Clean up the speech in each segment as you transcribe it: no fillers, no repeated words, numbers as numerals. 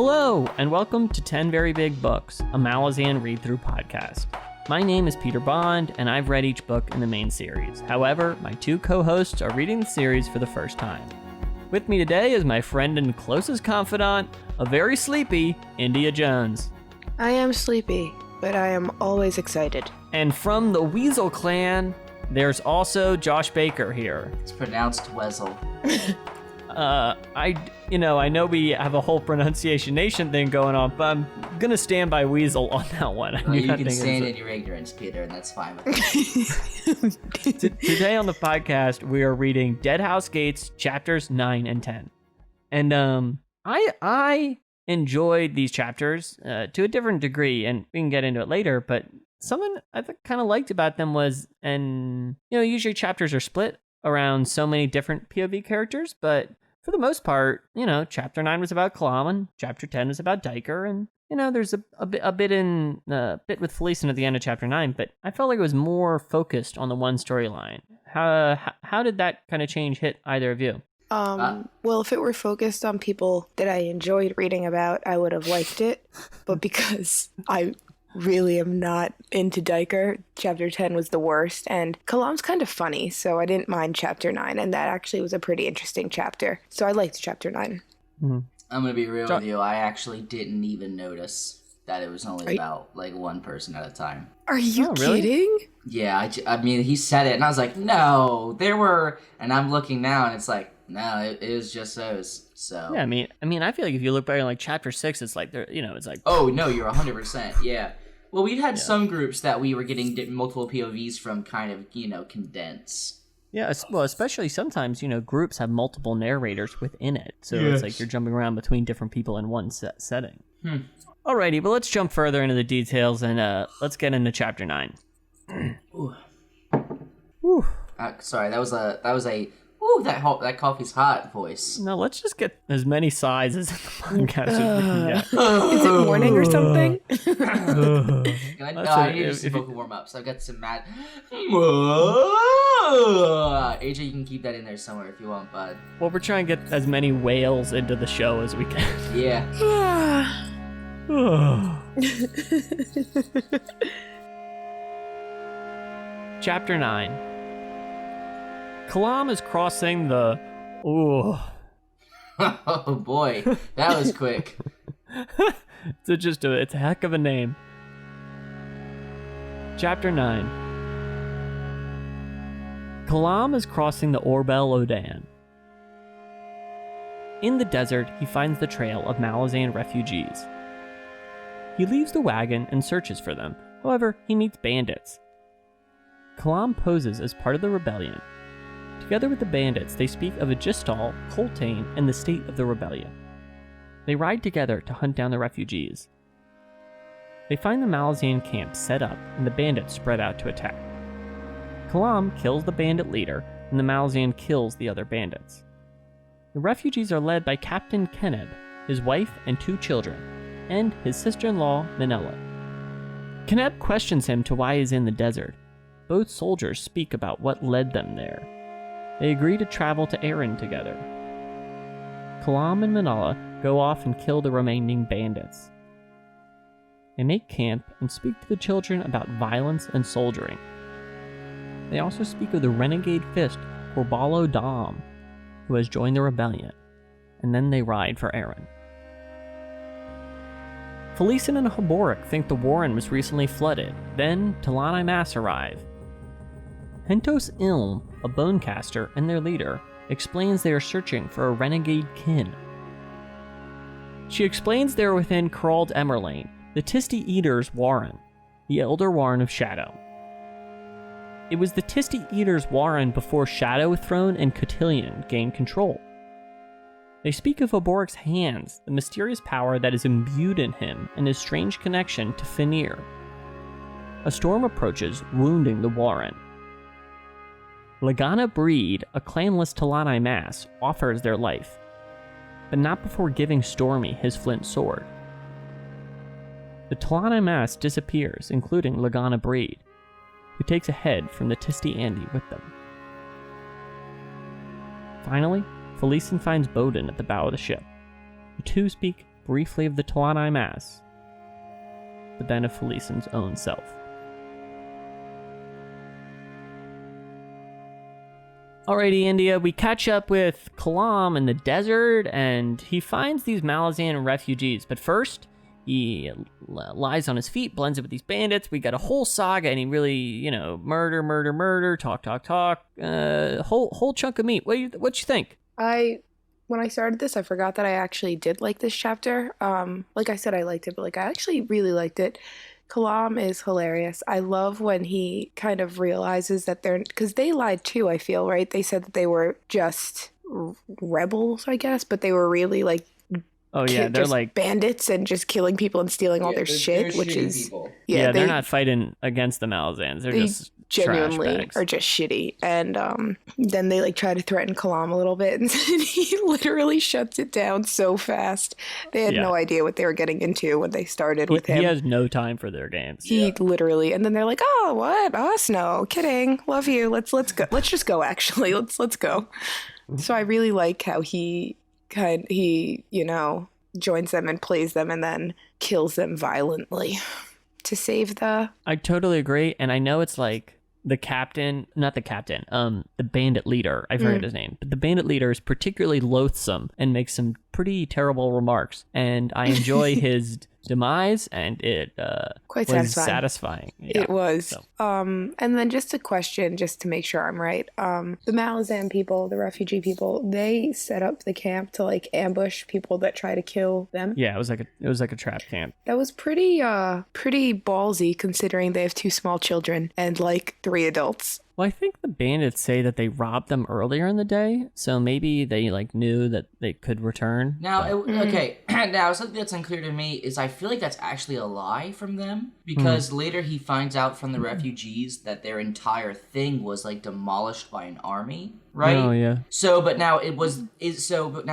Hello, and welcome to 10 Very Big Books, a Malazan read-through podcast. My name is Peter Bond, and I've read each book in the main series. However, my two co-hosts are reading the series for the first time. With me today is my friend and closest confidant, a very sleepy India Jones. I am sleepy, but I am always excited. And from the Weasel clan, there's also Josh Baker here. It's pronounced Weasel. I know we have a whole pronunciation nation thing going on, but I'm gonna stand by Weasel on that one. Well, you can stand in your ignorance, Peter, and that's fine with me. Today on the podcast, we are reading Deadhouse Gates, chapters 9 and 10. And I enjoyed these chapters to a different degree, and we can get into it later, but something I kind of liked about them was, and usually chapters are split around so many different POV characters, but for the most part, chapter 9 was about T'lan, and chapter 10 was about Diker, and there's a bit with Felicien at the end of chapter 9, but I felt like it was more focused on the one storyline. How did that kind of change hit either of you? Well, if it were focused on people that I enjoyed reading about, I would have liked it, but because I really am not into Diker, chapter 10 was the worst, and Kalam's kind of funny, so I didn't mind chapter 9, and that actually was a pretty interesting chapter, so I liked chapter 9. Mm-hmm. I'm gonna be real with you, I actually didn't even notice that it was only about like one person at a time. Are you kidding? Yeah, I mean, he said it, and I was like, no, there were, and I'm looking now, and it's like, no, it was just those. So yeah, I mean, I feel like if you look back at like chapter 6, it's like it's like, oh no, you're 100%, yeah. Well, we had some groups that we were getting multiple POVs from, kind of condense. Yeah, well, especially sometimes groups have multiple narrators within it, so It's like you're jumping around between different people in one setting. Alrighty, but let's jump further into the details and let's get into chapter 9. Ooh. Ooh. Sorry, that was a ooh, that coffee's hot voice. No, let's just get as many sighs as in the podcast as we can get. Is it morning or something? I need some vocal warm-ups. I've got some mad... AJ, you can keep that in there somewhere if you want, bud. Well, we're trying to get as many whales into the show as we can. Yeah. Chapter 9. T'lan is crossing the... Ooh. Oh boy, that was quick. It's a heck of a name. Chapter 9. T'lan is crossing the Orbel Odan. In the desert, he finds the trail of Malazan refugees. He leaves the wagon and searches for them. However, he meets bandits. T'lan poses as part of the rebellion. Together with the bandits, they speak of Agistal, Coltane, and the state of the rebellion. They ride together to hunt down the refugees. They find the Malazan camp set up, and the bandits spread out to attack. T'lan kills the bandit leader, and the Malazan kills the other bandits. The refugees are led by Captain Keneb, his wife and 2 children, and his sister-in-law, Minella. Keneb questions him to why he's in the desert. Both soldiers speak about what led them there. They agree to travel to Erin together. T'lan and Minella go off and kill the remaining bandits. They make camp and speak to the children about violence and soldiering. They also speak of the renegade fist Corbalo Dom, who has joined the rebellion, and then they ride for Erin. Felicien and Haboric think the Warren was recently flooded. Then T'lan Imass arrive. Hentos Ilm, a bonecaster and their leader, explains they are searching for a renegade kin. She explains they are within Crald Emerlane, the Tisty Eater's Warren, the Elder Warren of Shadow. It was the Tisty Eater's Warren before Shadow Throne and Cotillion gained control. They speak of Haboric's hands, the mysterious power that is imbued in him, and his strange connection to Finir. A storm approaches, wounding the Warren. Lagana Breed, a clanless T'lan Imass, offers their life, but not before giving Stormy his flint sword. The T'lan Imass disappears, including Lagana Breed, who takes a head from the Tisty Andy with them. Finally, Felicien finds Bowden at the bow of the ship. The two speak briefly of the T'lan Imass, but then of Felison's own self. Alrighty, India, we catch up with Kalam in the desert, and he finds these Malazan refugees. But first, he lies on his feet, blends it with these bandits. We got a whole saga, and he really, murder, talk. Whole chunk of meat. What you think? When I started this, I forgot that I actually did like this chapter. Like I said, I liked it, but I actually really liked it. Kalam is hilarious. I love when he kind of realizes that because they lied too, I feel, right? They said that they were just rebels, I guess, but they were really oh yeah, they're just bandits and just killing people and stealing all their shit, which is people. They're not fighting against the Malazans. They're just genuinely are just shitty. And then they try to threaten Kalam a little bit, and he literally shuts it down so fast. They had no idea what they were getting into when they started with him. He has no time for their games. He literally, and then they're like, "Oh, what? Us? No, kidding. Love you. Let's go. Let's just go. Actually, let's go." So I really like how he joins them and plays them and then kills them violently to save the... I totally agree, and I know it's the captain, not the captain, the bandit leader, I forget his name, but the bandit leader is particularly loathsome and makes some pretty terrible remarks, and I enjoy his demise, and it quite was satisfying. Yeah, it was. So. And then just a question, just to make sure I'm right. The Malazan people, the refugee people, they set up the camp to ambush people that try to kill them. Yeah, it was like a trap camp. That was pretty ballsy, considering they have 2 small children and 3 adults. Well, I think the bandits say that they robbed them earlier in the day, so maybe they knew that they could return. Now, okay, now something that's unclear to me is I feel like that's actually a lie from them, because later he finds out from the refugees that their entire thing was demolished by an army, right? Oh yeah. But now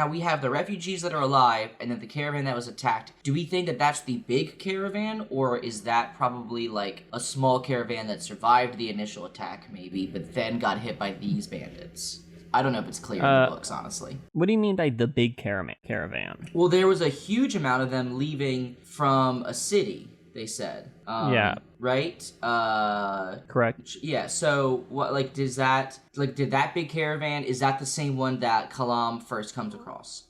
we have the refugees that are alive, and then the caravan that was attacked. Do we think that that's the big caravan, or is that probably a small caravan that survived the initial attack, maybe, but then got hit by these bandits? I don't know if it's clear in the books, honestly. What do you mean by the big caravan? Well, there was a huge amount of them leaving from a city, they said. Yeah. Right? Correct. Yeah, so what did that big caravan, is that the same one that Kalam first comes across?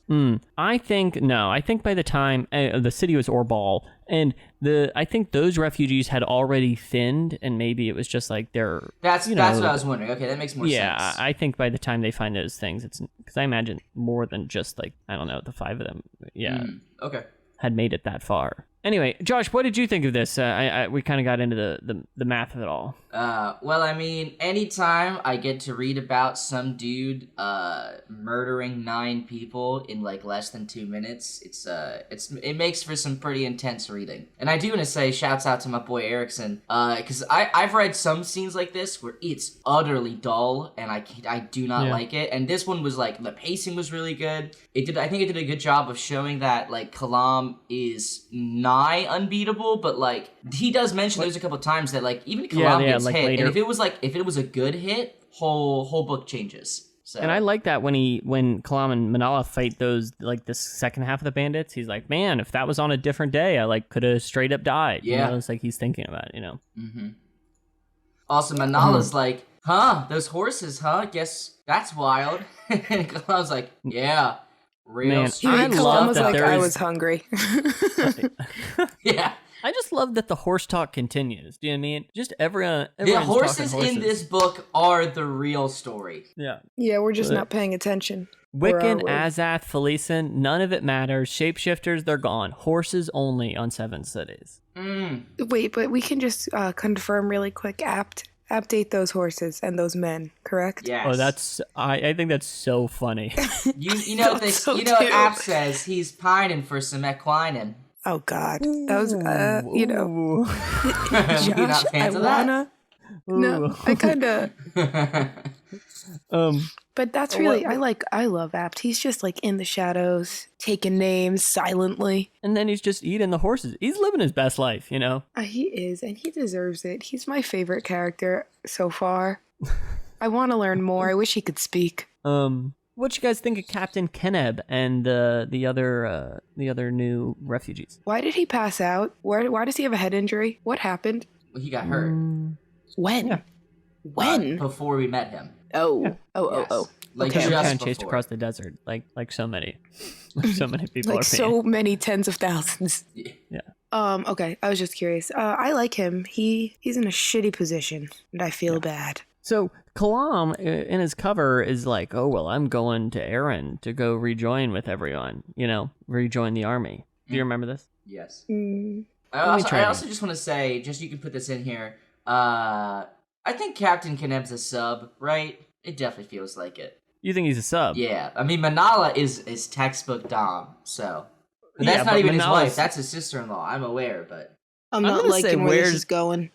I think by the time the city was Orbal, and I think those refugees had already thinned, and maybe it was just they're... That's what I was wondering. Okay, that makes more sense. Yeah, I think by the time they find those things, it's... Because I imagine more than just, I don't know, the 5 of them, okay, had made it that far. Anyway, Josh, what did you think of this? We kind of got into the math of it all. Well, I mean, anytime I get to read about some dude murdering 9 people in less than 2 minutes, it makes for some pretty intense reading. And I do want to say shouts out to my boy Erickson, because I've read some scenes like this where it's utterly dull and I do not like it. And this one was the pacing was really good. I think it did a good job of showing that Kalam is nigh unbeatable, but he does mention there's a couple times that even Kalam gets hit, later. And if it was a good hit, whole book changes. So. And I like that when Kalam and Manala fight those this second half of the bandits, he's like, man, if that was on a different day, I could have straight up died. Yeah, it's he's thinking about it. Mm-hmm. Also, Manala's those horses, Guess that's wild. And Kalam's like, yeah. Real man, I love that I was hungry. Yeah. I just love that the horse talk continues. Do you know what I mean? Just everyone. The horses in this book are the real story. Yeah. Yeah, we're just not paying attention. Wiccan, Azath, Felicin, none of it matters. Shapeshifters, they're gone. Horses only on 7 cities. Wait, but we can just confirm really quick. Update those horses and those men, correct? Yes. Oh, that's I think that's so funny. you know this. So App says he's pining for some equinin. Oh God, that was Josh, you not fans of that? No, I kind of. But that's really I love Apt. He's just in the shadows, taking names silently, and then he's just eating the horses. He's living his best life, He is, and he deserves it. He's my favorite character so far. I want to learn more. I wish he could speak. what you guys think of Captain Keneb and the other new refugees? Why did he pass out? Why does he have a head injury? What happened? Well, he got hurt. When? Yeah. When? Before we met him. Oh. Yeah. Oh. Like Okay. He was just kind of chased before. across the desert, like so many, so many people Like are so many tens of thousands. Yeah. Okay. I was just curious. I like him. He's in a shitty position, and I feel bad. So Kalam in his cover is like, oh, well, I'm going to Aaron to go rejoin with everyone, rejoin the army. Do you remember this? Yes. Mm. I also just want to say, just you can put this in here, I think Captain Keneb's a sub, right? It definitely feels like it. You think he's a sub? Yeah. I mean, Manala is textbook Dom, so. But that's Yeah, not but even his Manala's- wife. That's his sister-in-law. I'm aware, but. I'm I'm not gonna say liking where this where's- is going.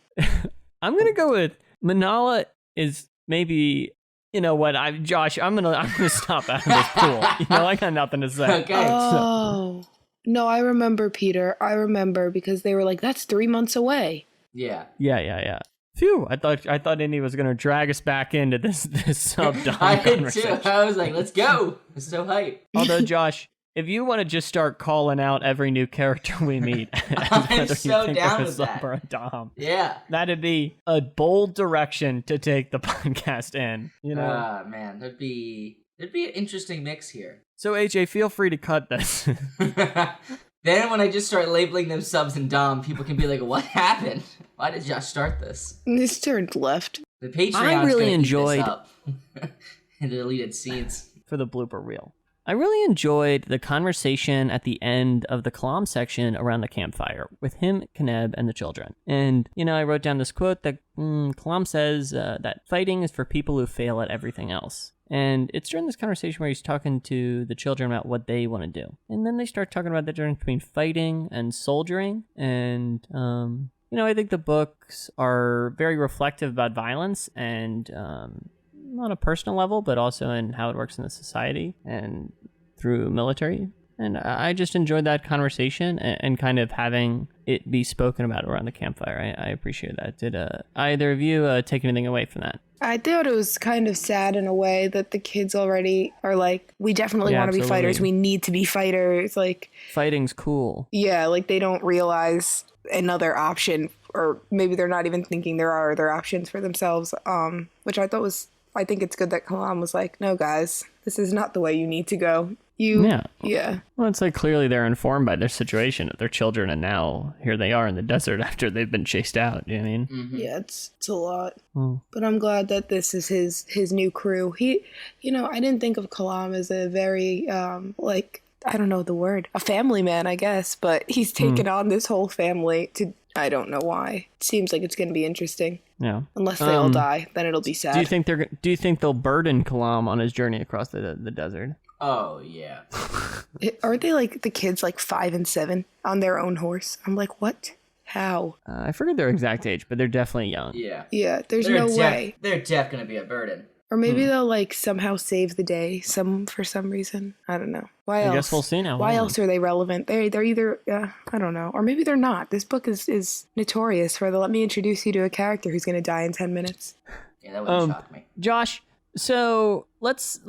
I'm gonna go with Manala is maybe. You know what, Josh? I'm gonna stop out of this pool. I got nothing to say. Okay. Oh. No, I remember, Peter. I remember because they were like, that's 3 months away. Yeah. Yeah. Phew! I thought Indy was gonna drag us back into this sub Dom I did too. conversation. I was like, let's go. It's so hype. Although, Josh, if you want to just start calling out every new character we meet, I'm whether so you think down they're a with sub that. or a Dom, Yeah. that'd be a bold direction to take the podcast in. Ah, man. There'd be an interesting mix here. So, AJ, feel free to cut this. Then when I just start labeling them subs and Dom, people can be like, what happened? Why did Josh start this? This turned left. The Patreon's I really gonna eat enjoyed- this up. In the deleted scenes. For the blooper reel. I really enjoyed the conversation at the end of the Kalam section around the campfire with him, Keneb, and the children. And, I wrote down this quote that Kalam says that fighting is for people who fail at everything else. And it's during this conversation where he's talking to the children about what they want to do. And then they start talking about the difference between fighting and soldiering. And, I think the books are very reflective about violence and on a personal level, but also in how it works in the society and through military. And I just enjoyed that conversation and kind of having it be spoken about around the campfire. I appreciate that. Did either of you take anything away from that? I thought it was kind of sad in a way that the kids already are like, we definitely Yeah, want to be fighters. absolutely. We need to be fighters. Like, Fighting's cool. yeah, like they don't realize another option, or maybe they're not even thinking there are other options for themselves. Which I think it's good that Kalam was like, no, guys, this is not the way you need to go. Yeah. Well, it's like clearly they're informed by their situation of their children, and now here they are in the desert after they've been chased out. You know what I mean? Mm-hmm. Yeah, it's a lot. Mm. But I'm glad that this is his new crew. He, I didn't think of Kalam as a very, I don't know the word, a family man, I guess, but he's taken on this whole family to, I don't know why. It seems like it's going to be interesting. Yeah. Unless they all die, then it'll be sad. Do you think they'll burden Kalam on his journey across the desert? Oh, yeah. Aren't they like the kids like 5 and 7 on their own horse? I'm like, what? How? I forget their exact age, but they're definitely young. Yeah. Yeah, there's no way. They're def gonna be a burden. Or maybe they'll like somehow save the day for some reason. I don't know. Why else? I guess we'll see now. Why else are they relevant? They're either I don't know, or maybe they're not. This book is notorious for the let me introduce you to a character who's going to die in 10 minutes. Yeah, that wouldn't shock me. Josh, so let's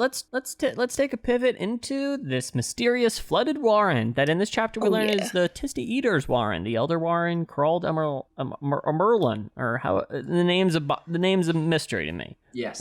take a pivot into this mysterious flooded warren that in this chapter we learn is the Tisty Eaters Warren, the Elder Warren, crawled Merlin, or how the name's a mystery to me. Yes.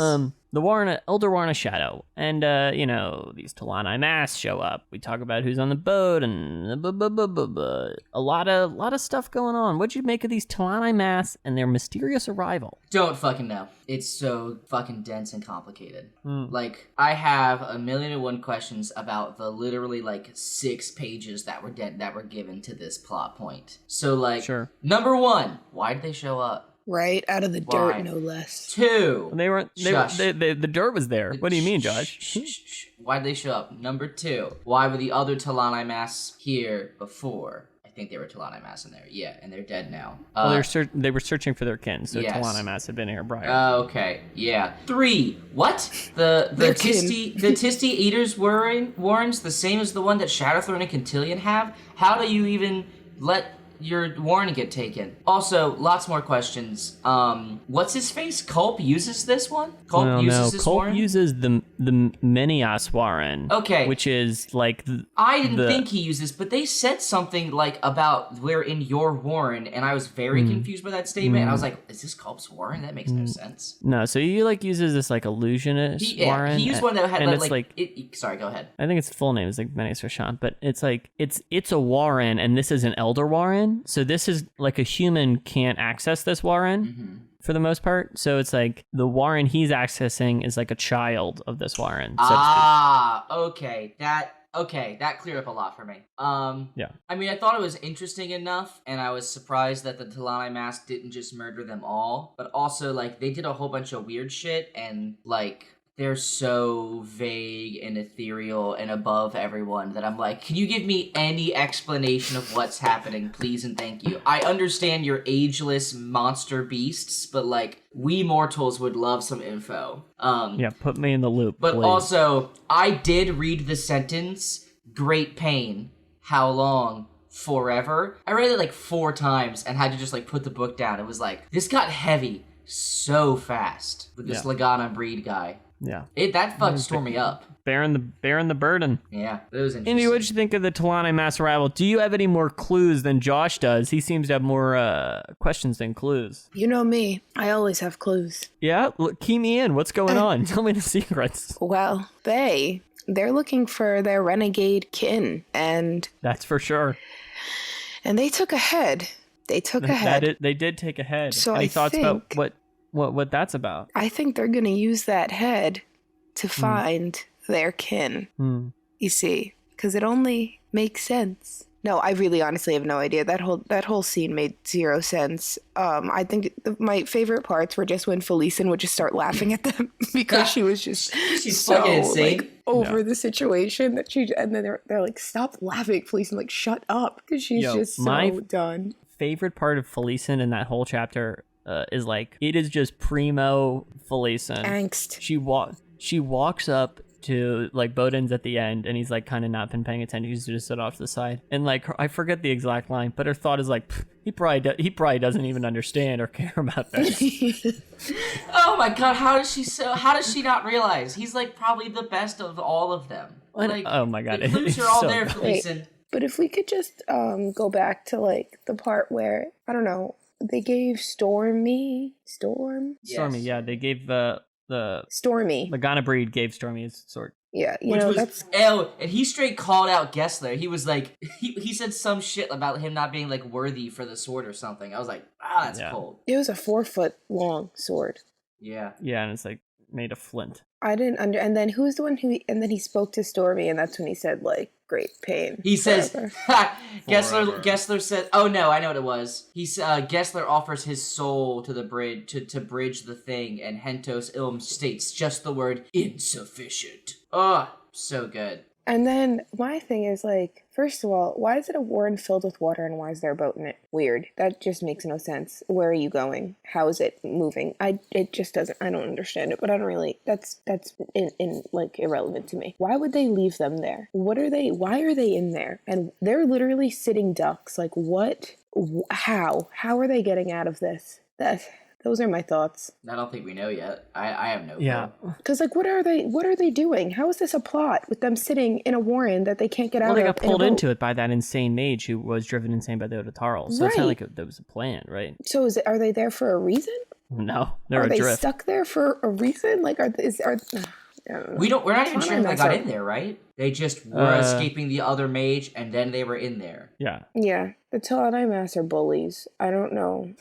The Elder Warren of Shadow, and these T'lan Imass show up. We talk about who's on the boat and a lot of stuff going on. What'd you make of these T'lan Imass and their mysterious arrival? Don't fucking know. It's so fucking dense and complicated. Like, I have 1,000,001 questions about the literally 6 pages that were given to this plot point. So Sure. Number 1, why did they show up? Right out of the Why? dirt, no less. 2, The dirt was there. What do you mean, Josh? Shh. Why'd they show up? Number 2, why were the other T'lan Imass here before? I think they were T'lan Imass in there. Yeah, and they're dead now. They were searching for their kin, so Yes. T'lan Imass had been here prior. Okay, yeah. 3, what? The Their Tisty Eaters Warrens the same as the one that Shadowthorn and Cantillion have? How do you even let your warrant get taken. Also, lots more questions. What's his face? Culp uses this one? Culp this Culp warrant? uses the Menias warrant. Okay. Which is like I didn't think he used this, but they said something like about we're in your warren, and I was very confused by that statement. And I was like, is this Culp's warren? That makes no sense. No, so he like uses this like illusionist warrant. He used one that had sorry, go ahead. I think its full name is like Menias Rashant, but it's like it's a warren, and this is an elder warren. So this is like a human can't access this warren. For the most part. So it's like the warren he's accessing is like a child of this warren. Okay. That cleared up a lot for me. Yeah. I mean, I thought it was interesting enough, and I was surprised that the T'lan Imass didn't just murder them all, but also, like, they did a whole bunch of weird shit, and, like, they're so vague and ethereal and above everyone that I'm like, can you give me any explanation of what's happening, please and thank you? I understand you're ageless monster beasts, but like, we mortals would love some info. Yeah, put me in the loop, But please. Also, I did read the sentence, great pain, how long? Forever. I read it like 4 times and had to just like put the book down. It was like, this got heavy so fast with this Lagana breed guy. Yeah. That fucked Stormy up. Bearing the burden. Yeah, it was interesting. Indy, what'd you think of the T'lan Imass arrival? Do you have any more clues than Josh does? He seems to have more questions than clues. You know me. I always have clues. Yeah? Look, key me in. What's going on? Tell me the secrets. Well, they're looking for their renegade kin, and... That's for sure. And they took a head. They did take a head. So Any thoughts about what that's about? I think they're going to use that head to find their kin. You see, because it only makes sense. No, I really honestly have no idea. That whole scene made 0 sense. I think my favorite parts were just when Felicen would just start laughing at them because she was just she's so fucking insane. like over the situation that and then they're like, stop laughing, Felicen, like shut up, because she's just so done. Favorite part of Felicen in that whole chapter is like, it is just primo Felicen. Angst. She walks up to like Boden's at the end, and he's like kind of not been paying attention. He's just stood off to the side, and like I forget the exact line, but her thought is like, he probably doesn't even understand or care about this. Oh my god, how does she not realize he's like probably the best of all of them? Like, oh my god, the clues are all there, Felicen. But if we could just go back to like the part where, I don't know, they gave Stormy, yeah, they gave the Stormy. Lagana breed gave Stormy his sword. Yeah, that's... and he straight called out Gessler. He was like, he said some shit about him not being like worthy for the sword or something. I was like, that's cold. It was a 4-foot long sword. Yeah. Yeah, and it's like made of flint. I didn't and then who's the one and then he spoke to Stormy, and that's when he said like, great pain. He says, Gessler said, oh no, I know what it was. Gessler offers his soul to the bridge to bridge the thing, and Hentos Ilm states just the word insufficient. Oh, so good. And then my thing is like, first of all, why is it a warren filled with water, and why is there a boat in it? Weird. That just makes no sense. Where are you going? How is it moving? It just doesn't. I don't understand it. But I don't really. That's in like irrelevant to me. Why would they leave them there? What are they? Why are they in there? And they're literally sitting ducks. Like what? How? How are they getting out of this? Those are my thoughts. I don't think we know yet. I have no clue. Yeah. Because, like, what are they doing? How is this a plot with them sitting in a warren that they can't get out of? Well, they got pulled into it by that insane mage who was driven insane by the Otatarl. So it's not like there was a plan, right? So are they there for a reason? No, they're adrift. Are they stuck there for a reason? Like, I don't know. We're not even sure if they got in there, right? They just were escaping the other mage, and then they were in there. Yeah. Yeah. The T'lan Imass are bullies. I don't know.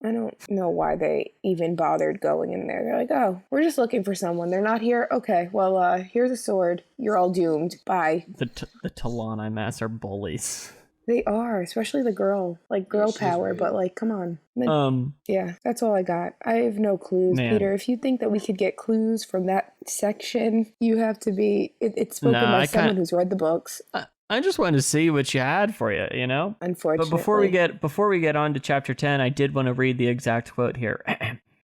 I don't know why they even bothered going in there. They're like, oh, we're just looking for someone. They're not here? Okay, well, here's a sword. You're all doomed. Bye. The T'lan Imass are bullies. They are, especially the girl. Like, girl power, really. But, like, come on. Yeah, that's all I got. I have no clues, man. Peter. If you think that we could get clues from that section, you have to be... It's spoken by someone who's read the books. I just wanted to see what you had for you, you know? Unfortunately. But before we get on to chapter 10, I did want to read the exact quote here.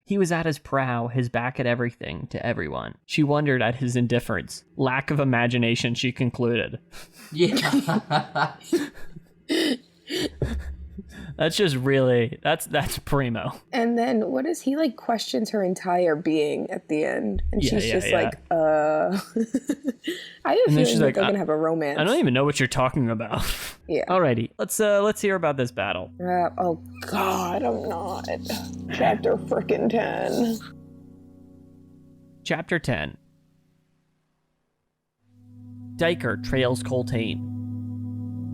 He was at his prow, his back at everything, to everyone. She wondered at his indifference. Lack of imagination, she concluded. Yeah. That's just really, that's primo. And then what is he like questions her entire being at the end. And she's just like, I have a feeling that they're going to have a romance. I don't even know what you're talking about. Yeah. Alrighty, let's hear about this battle. Oh God, I'm not. Chapter frickin' 10. Chapter 10. Diker trails Coltane.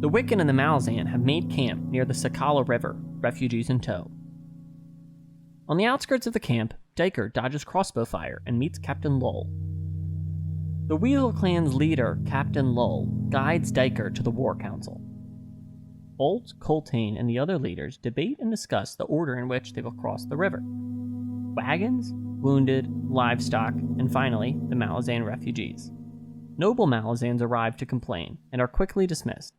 The Wiccan and the Malazan have made camp near the Sakala River, refugees in tow. On the outskirts of the camp, Diker dodges crossbow fire and meets Captain Lull. The Weasel Clan's leader, Captain Lull, guides Diker to the War Council. Bolt, Coltane, and the other leaders debate and discuss the order in which they will cross the river. Wagons, wounded, livestock, and finally, the Malazan refugees. Noble Malazans arrive to complain and are quickly dismissed.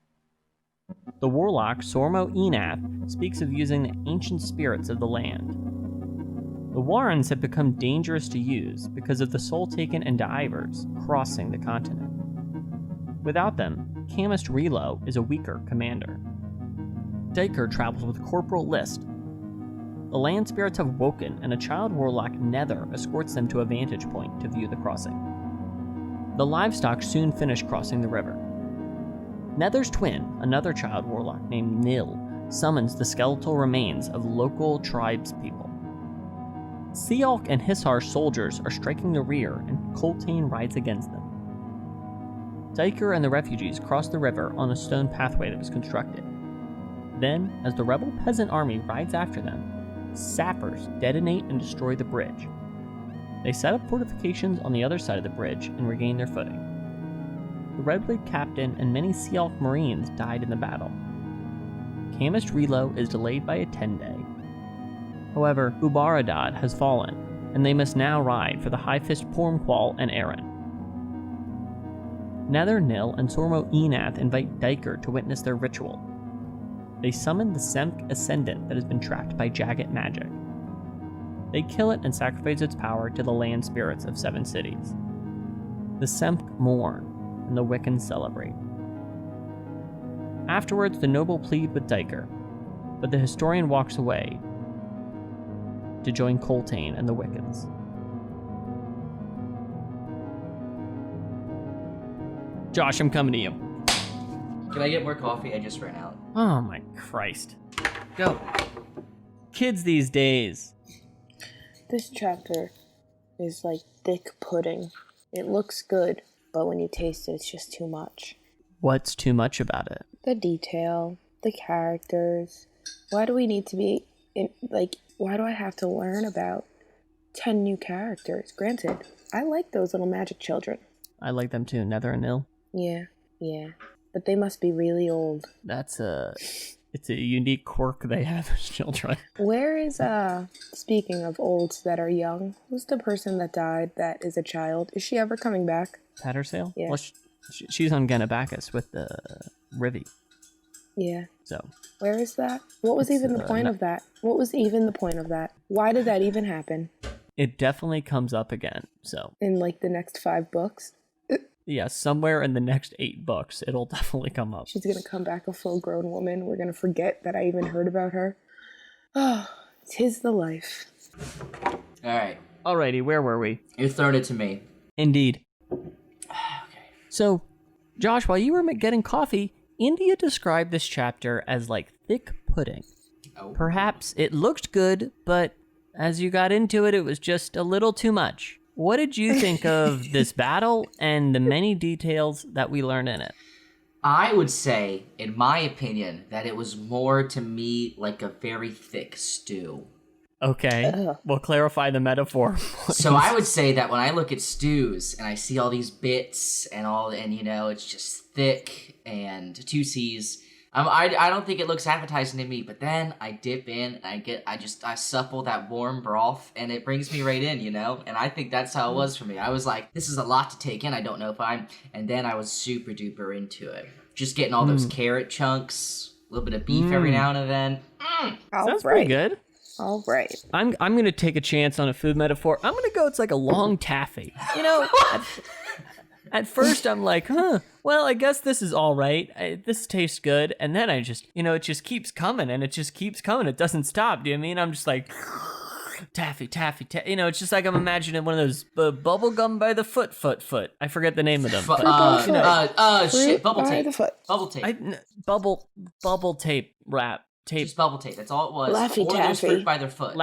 The warlock Sormo Enath speaks of using the ancient spirits of the land. The Warrens have become dangerous to use because of the Soul-Taken and Divers crossing the continent. Without them, Chemist Relo is a weaker commander. Diker travels with Corporal List. The land spirits have woken, and a child warlock Nether escorts them to a vantage point to view the crossing. The livestock soon finish crossing the river. Nether's twin, another child warlock named Nil, summons the skeletal remains of local tribespeople. Sealk and Hissar soldiers are striking the rear, and Coltane rides against them. Diker and the refugees cross the river on a stone pathway that was constructed. Then, as the rebel peasant army rides after them, sappers detonate and destroy the bridge. They set up fortifications on the other side of the bridge and regain their footing. The Redblade captain and many Sealk Marines died in the battle. Chemist Relo is delayed by a 10-day. However, Ubaradad has fallen, and they must now ride for the High-Fist Pormqual and Aaron. Nether, Nil, and Sormo Enath invite Diker to witness their ritual. They summon the Semk Ascendant that has been trapped by Jagged magic. They kill it and sacrifice its power to the land spirits of 7 cities. The Semk mourn, and the Wiccans celebrate. Afterwards, the noble plead with Diker, but the historian walks away to join Coltane and the Wiccans. Josh, I'm coming to you. Can I get more coffee? I just ran out. Oh my Christ. Go. Kids these days. This chapter is like thick pudding. It looks good, but when you taste it, it's just too much. What's too much about it? The detail, the characters. Why do we need to be why do I have to learn about 10 new characters? Granted, I like those little magic children. I like them too, Nether and Nil. Yeah. But they must be really old. It's a unique quirk they have as children. Where is, speaking of olds that are young, who's the person that died that is a child? Is she ever coming back? Tattersail? Yeah. Well, she's on Genabacchus with the Rivi. Yeah. So. Where is that? What was even the point of that? What was even the point of that? Why did that even happen? It definitely comes up again, so. In, like, the next 5 books? Yeah, somewhere in the next 8 books, it'll definitely come up. She's gonna come back a full-grown woman. We're gonna forget that I even heard about her. Oh, 'tis the life. Alright. Alrighty, where were we? You're throwing it to me. Indeed. Okay. So, Josh, while you were getting coffee, India described this chapter as like thick pudding. Oh. Perhaps it looked good, but as you got into it, it was just a little too much. What did you think of this battle and the many details that we learned in it? I would say, in my opinion, that it was more to me like a very thick stew. Okay, we'll clarify the metaphor. So I would say that when I look at stews and I see all these bits and it's just thick and 2 C's. I don't think it looks appetizing to me, but then I dip in and I supple that warm broth and it brings me right in, and I think that's how it was for me. I was like, this is a lot to take in. I don't know if and then I was super duper into it. Just getting all those carrot chunks, a little bit of beef every now and then. Sounds pretty good. All right. I'm going to take a chance on a food metaphor. I'm going to go, it's like a long taffy. At first, I'm like, well, I guess this is all right. This tastes good. And then I just, it just keeps coming and it just keeps coming. It doesn't stop. Do you know what I mean? I'm just like, taffy. It's just like I'm imagining one of those bubble gum by the foot. I forget the name of them. Bubble tape. Bubble tape wrap. Tape. Just bubble tape. That's all it was. Laffy or taffy. fruit by their foot.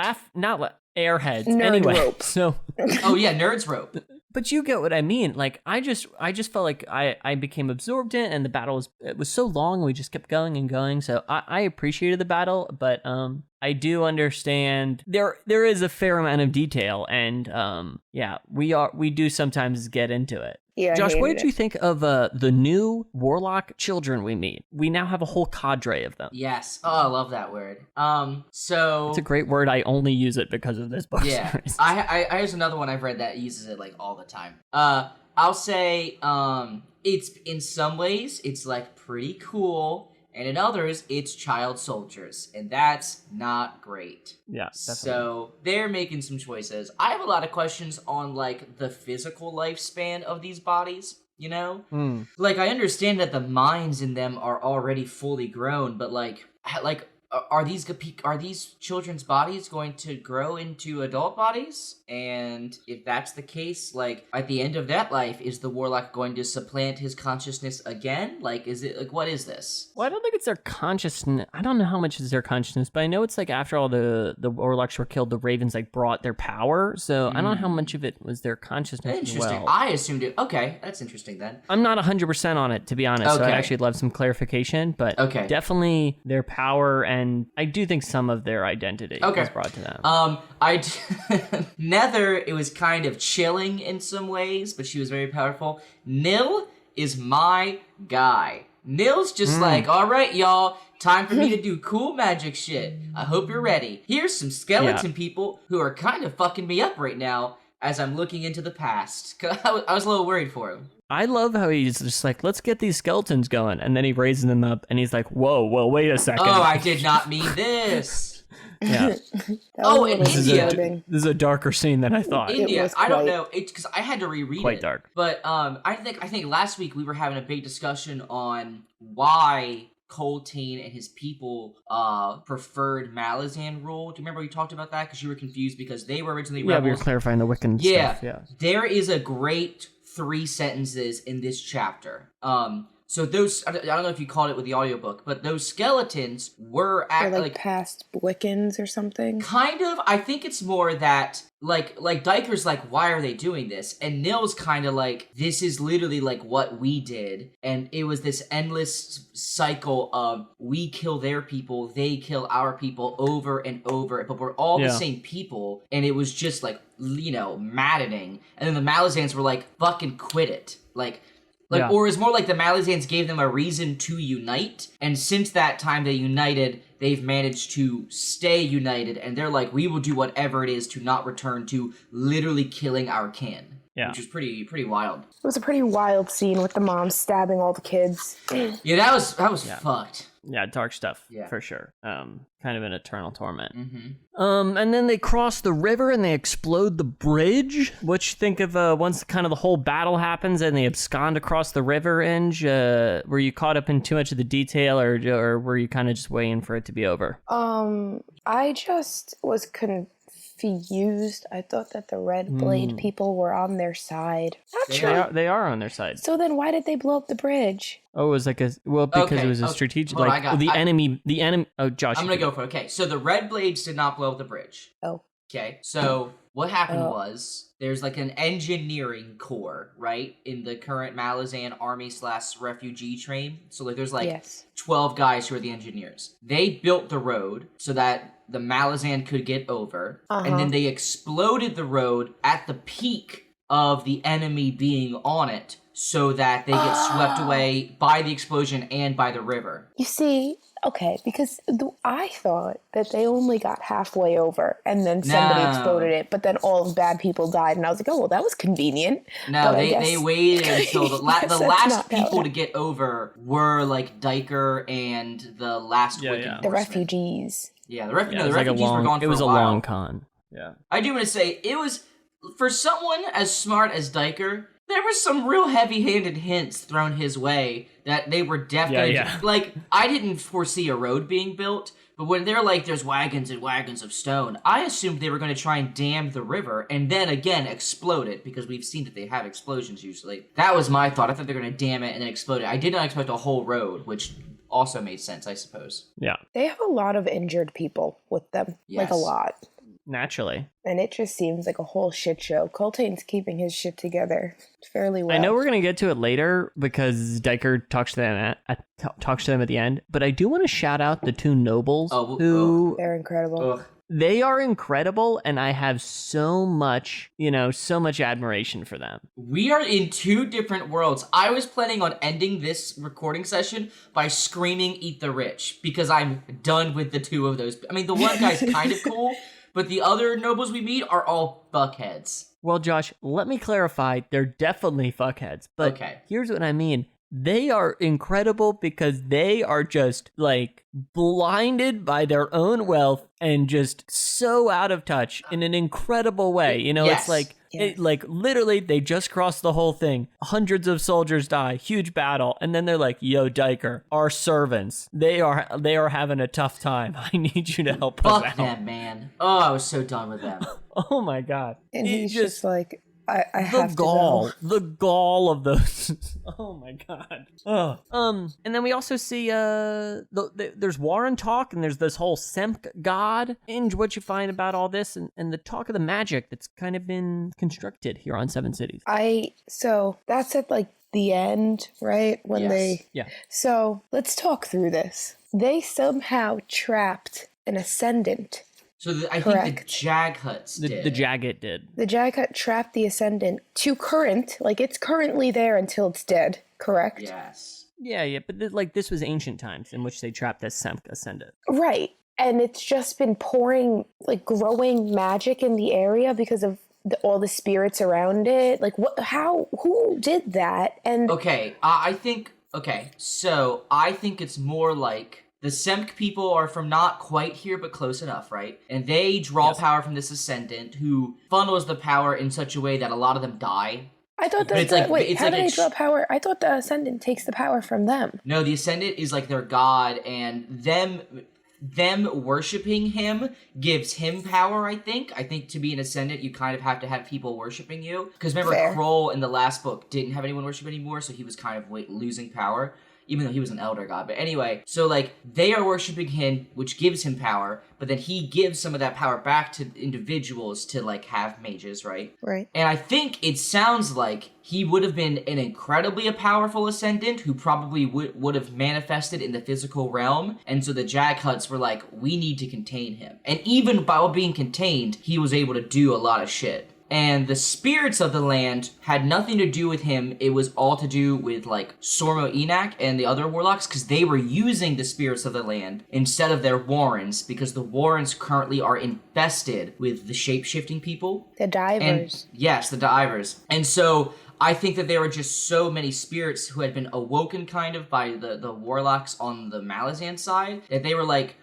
Airheads. Nerd anyway, rope. So. Oh yeah, nerds rope. But you get what I mean. Like I just felt like I became absorbed in it, and the battle was so long. We just kept going and going. So I appreciated the battle, but I do understand there is a fair amount of detail, and we do sometimes get into it. Yeah, Josh, what did you think of the new warlock children we meet? We now have a whole cadre of them. Yes. Oh, I love that word. So it's a great word. I only use it because of this book series. I here's another one I've read that uses it like all the time. I'll say it's in some ways it's like pretty cool. And in others, it's child soldiers, and that's not great. Yeah, definitely. So they're making some choices. I have a lot of questions on, like, the physical lifespan of these bodies, Like, I understand that the minds in them are already fully grown, but, like are these children's bodies going to grow into adult bodies? And if that's the case, like, at the end of that life, is the warlock going to supplant his consciousness again? Like, is it, like, what is this? Well, I don't think it's their consciousness. I don't know how much is their consciousness, but I know it's like after all the warlocks were killed, the ravens, like, brought their power. So I don't know how much of it was their consciousness as Interesting. well. I assumed it. Okay, that's interesting then. I'm not 100% on it, to be honest. So I'd actually love some clarification, but definitely their power, and I do think some of their identity was brought to them. Nether, it was kind of chilling in some ways, but she was very powerful. Nil is my guy. Nil's just like, all right, y'all, time for me to do cool magic shit. I hope you're ready. Here's some skeleton people who are kind of fucking me up right now as I'm looking into the past. 'Cause I was a little worried for him. I love how he's just like, let's get these skeletons going. And then he raises them up and he's like, whoa, well, wait a second. Oh, I did not mean this. Yeah. In India. This is a darker scene than I thought. India, I don't know. It's because I had to reread it. Quite dark. But I think last week we were having a big discussion on why Coltane and his people preferred Malazan rule. Do you remember we talked about that? Because you were confused because they were originally rebels. Yeah, we were clarifying the Wiccan stuff. Yeah. There is a great 3 sentences in this chapter. So those, I don't know if you caught it with the audiobook, but those skeletons were like past Wiccans or something. Kind of. I think it's more that like Diker's like, why are they doing this? And Nil's kind of like, this is literally like what we did, and it was this endless cycle of we kill their people, they kill our people over and over, but we're all the same people, and it was just like, maddening. And then the Malazans were like, fucking quit it, or it's more like the Malazans gave them a reason to unite, and since that time they united, they've managed to stay united, and they're like, we will do whatever it is to not return to literally killing our kin. Yeah. Which was pretty wild. It was a pretty wild scene with the mom stabbing all the kids. Yeah, that was fucked. Yeah, dark stuff, for sure. Kind of an eternal torment. Mm-hmm. And then they cross the river and they explode the bridge. What you think of once kind of the whole battle happens and they abscond across the river, Inge? Were you caught up in too much of the detail, or were you kind of just waiting for it to be over? I just was confused. I thought that the Red Blade people were on their side. They are on their side. So then why did they blow up the bridge? Oh, it was like because it was a strategic, enemy, oh, Josh. I'm going to go for it. Okay, so the Red Blades did not blow up the bridge. Oh. Okay, so what happened was there's like an engineering corps, right, in the current Malazan army/refugee train. So like there's 12 guys who are the engineers. They built the road so that the Malazan could get over, and then they exploded the road at the peak of the enemy being on it so that they get swept away by the explosion and by the river. You see, okay, because I thought that they only got halfway over and then somebody exploded it, but then all the bad people died, and I was like, oh, well, that was convenient. No, they waited until the last people to get over were like Diker and the last Wiccan the refugees. Yeah, the refugees were gone for a while. It was a long con. Yeah. I do want to say, it was, for someone as smart as Diker, there were some real heavy-handed hints thrown his way that they were definitely like, I didn't foresee a road being built, but when they're like, there's wagons and wagons of stone, I assumed they were going to try and dam the river and then again explode it, because we've seen that they have explosions usually. That was my thought. I thought they were going to dam it and then explode it. I did not expect a whole road, which also made sense, I suppose. Yeah. They have a lot of injured people with them. Yes. Like a lot. Naturally. And it just seems like a whole shit show. Coltane's keeping his shit together fairly well. I know we're going to get to it later because Diker talks to them at the end, but I do want to shout out the two nobles who... They're incredible. They are incredible, and I have so much admiration for them. We are in two different worlds. I was planning on ending this recording session by screaming "Eat the Rich" because I'm done with the two of those. I mean, the one guy's kind of cool, but the other nobles we meet are all fuckheads. Well, Josh, let me clarify. They're definitely fuckheads, but here's what I mean. They are incredible because they are just, like, blinded by their own wealth and just so out of touch in an incredible way. You know, it's like, literally, they just crossed the whole thing. Hundreds of soldiers die, huge battle, and then they're like, yo, Diker, our servants, they are having a tough time. I need you to help us out. Fuck them, man. Oh, I was so done with them. Oh, my God. And he's just like... I have the gall of those. Oh my God. And then we also see there's Warren talk, and there's this whole Semp god. Inge, what you find about all this and the talk of the magic that's kind of been constructed here on Seven Cities. So that's at like the end, right? Yeah. So let's talk through this. They somehow trapped an Ascendant. So I think the Jaghuts did. The Jagged did. The Jaghut trapped the Ascendant to current, like it's currently there until it's dead, correct? Yes. Yeah, but this was ancient times in which they trapped this Semp Ascendant. Right, and it's just been pouring, like growing magic in the area because of all the spirits around it. Like, who did that? And so I think it's more like... The Semk people are from not quite here, but close enough, right? And they draw power from this Ascendant, who funnels the power in such a way that a lot of them die. I thought how do they draw power? I thought the Ascendant takes the power from them. No, the Ascendant is like their god, and them worshiping him gives him power, I think. I think to be an Ascendant, you kind of have to have people worshiping you. Because remember, Kroll in the last book didn't have anyone worship anymore, so he was kind of losing power. Even though he was an elder god. But anyway, so like they are worshiping him, which gives him power, but then he gives some of that power back to individuals to like have mages, right? Right. And I think it sounds like he would have been an incredibly powerful Ascendant who probably would have manifested in the physical realm. And so the Jaghuts were like, we need to contain him. And even while being contained, he was able to do a lot of shit. And the spirits of the land had nothing to do with him. It was all to do with, like, Sormo Enak and the other warlocks, because they were using the spirits of the land instead of their warrens, because the warrens currently are infested with the shape-shifting people. The divers. Yes, the divers. And so I think that there were just so many spirits who had been awoken kind of by the warlocks on the Malazan side that they were like,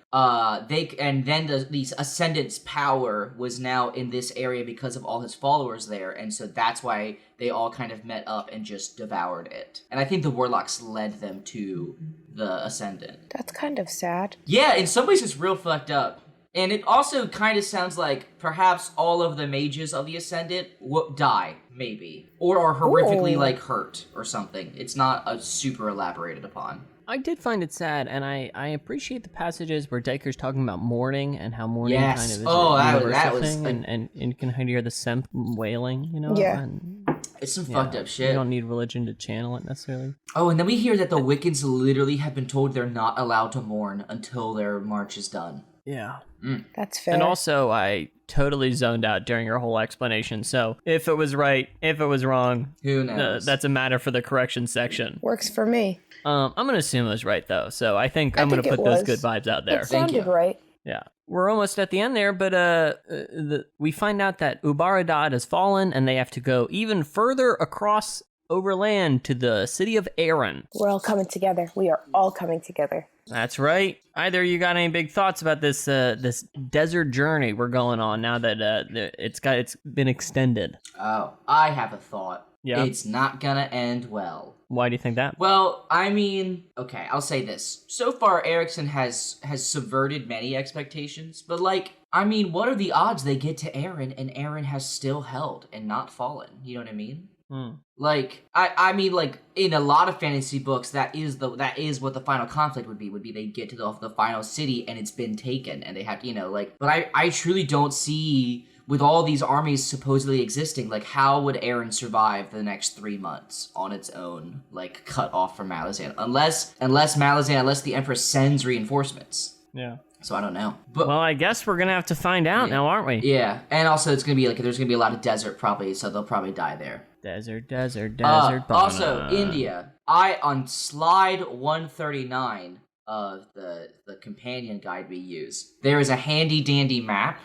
these Ascendant's power was now in this area because of all his followers there, and so that's why they all kind of met up and just devoured it. And I think the warlocks led them to the Ascendant. That's kind of sad. Yeah, in some ways it's real fucked up. And it also kind of sounds like perhaps all of the mages of the Ascendant die, maybe. Or are horrifically, hurt or something. It's not super elaborated upon. I did find it sad, and I appreciate the passages where Diker's talking about mourning and how mourning kind of is a universal thing, and you can hear the Semp wailing, you know? Yeah. And, it's some fucked up shit. You don't need religion to channel it necessarily. Oh, and then we hear that the Wiccans literally have been told they're not allowed to mourn until their march is done. Yeah. That's fair. And also, I totally zoned out during your whole explanation, so if it was right, if it was wrong, who knows? That's a matter for the correction section. Works for me. I'm going to assume it was right, though, so I'm going to put those good vibes out there. It sounded right. Yeah. We're almost at the end there, but we find out that Ubaradad has fallen, and they have to go even further across overland to the city of Aaron. We're all coming together. We are all coming together. That's right. Either you got any big thoughts about this this desert journey we're going on now that it's been extended? Oh, I have a thought. Yeah. It's not gonna end well. Why do you think that? Well, I mean, okay, I'll say this. So far, Erickson has subverted many expectations, but like, I mean, what are the odds they get to Eren and Eren has still held and not fallen? You know what I mean? Like, I mean, like, in a lot of fantasy books, that is what the final conflict would be they get to the final city and it's been taken and they have to, like, but I truly don't see, with all these armies supposedly existing, like, how would Eren survive the next 3 months on its own, like, cut off from Malazan? Unless the Empress sends reinforcements. Yeah. So I don't know. But, well, I guess we're gonna have to find out now, aren't we? Yeah, and also it's gonna be like, there's gonna be a lot of desert probably, so they'll probably die there. Desert. Also, India. On slide 139 of the companion guide we use, there is a handy dandy map.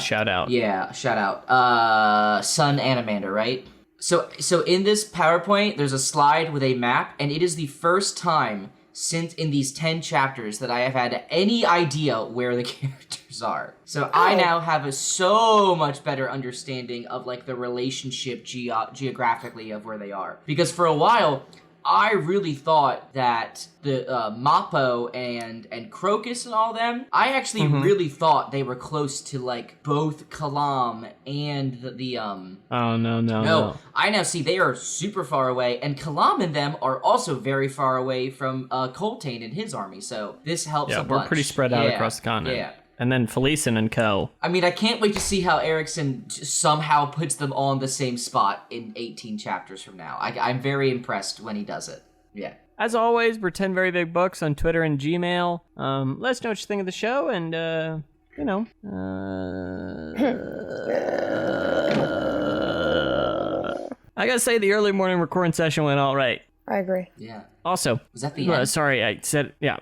Shout out. Yeah, shout out. Sun Animander, right? So in this PowerPoint, there's a slide with a map, and it is the first time since in these 10 chapters that I have had any idea where the characters are. So I now have a so much better understanding of like the relationship geographically of where they are. Because for a while, I really thought that the Mappo and Crocus and all them, I actually really thought they were close to like both Kalam and the Oh no. I now see they are super far away, and Kalam and them are also very far away from Coltane and his army, so this helps a bunch. We're pretty spread out across the continent. Yeah. And then Felicen and co. I mean, I can't wait to see how Erickson somehow puts them all in the same spot in 18 chapters from now. I'm very impressed when he does it. Yeah. As always, we're 10 Very Big Books on Twitter and Gmail. Let us know what you think of the show, and, I gotta say, the early morning recording session went all right. I agree. Yeah. Also, was that the end? Sorry, I said, yeah.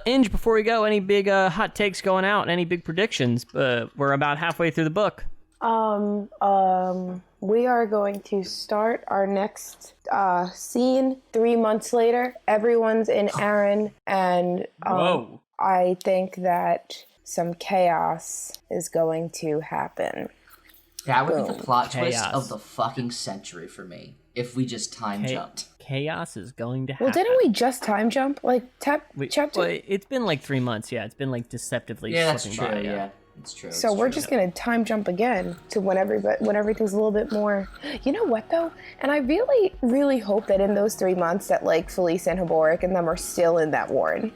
Inge, before we go, any big hot takes going out? Any big predictions? We're about halfway through the book. We are going to start our next scene 3 months later. Everyone's in Eren, and Whoa. I think that some chaos is going to happen. That would be the plot twist Chaos. of the fucking century for me, if we just time jumped. Chaos is going to happen. Well, didn't we just time jump? Like, chapter... Well, it's been like 3 months, yeah. It's been like deceptively that's slipping true, by. yeah. It's true. So we're just going to time jump again to when everything's a little bit more... You know what, though? And I really, really hope that in those 3 months that, like, Felice and Haborik and them are still in that warren.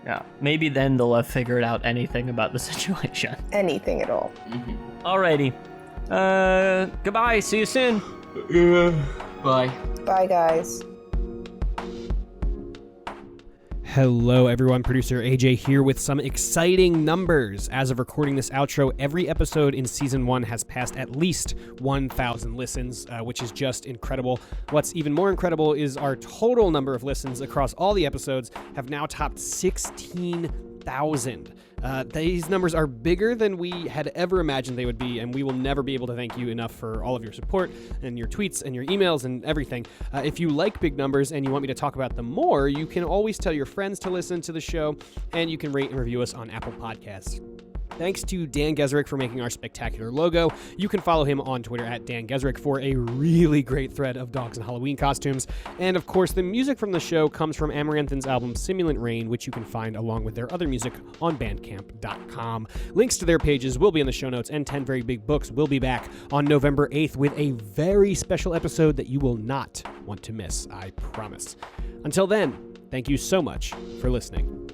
Yeah, maybe then they'll have figured out anything about the situation. Anything at all. Alrighty. Goodbye. See you soon. Bye. Bye, guys. Hello, everyone. Producer AJ here with some exciting numbers. As of recording this outro, every episode in Season 1 has passed at least 1,000 listens, which is just incredible. What's even more incredible is our total number of listens across all the episodes have now topped 16,000. These numbers are bigger than we had ever imagined they would be, and we will never be able to thank you enough for all of your support and your tweets and your emails and everything. If you like big numbers and you want me to talk about them more, you can always tell your friends to listen to the show, and you can rate and review us on Apple Podcasts. Thanks to Dan Gesrick for making our spectacular logo. You can follow him on Twitter at Dan Gesrick for a really great thread of dogs and Halloween costumes. And of course, the music from the show comes from Amaranthin's album Simulant Rain, which you can find along with their other music on bandcamp.com. Links to their pages will be in the show notes, and 10 Very Big Books will be back on November 8th with a very special episode that you will not want to miss, I promise. Until then, thank you so much for listening.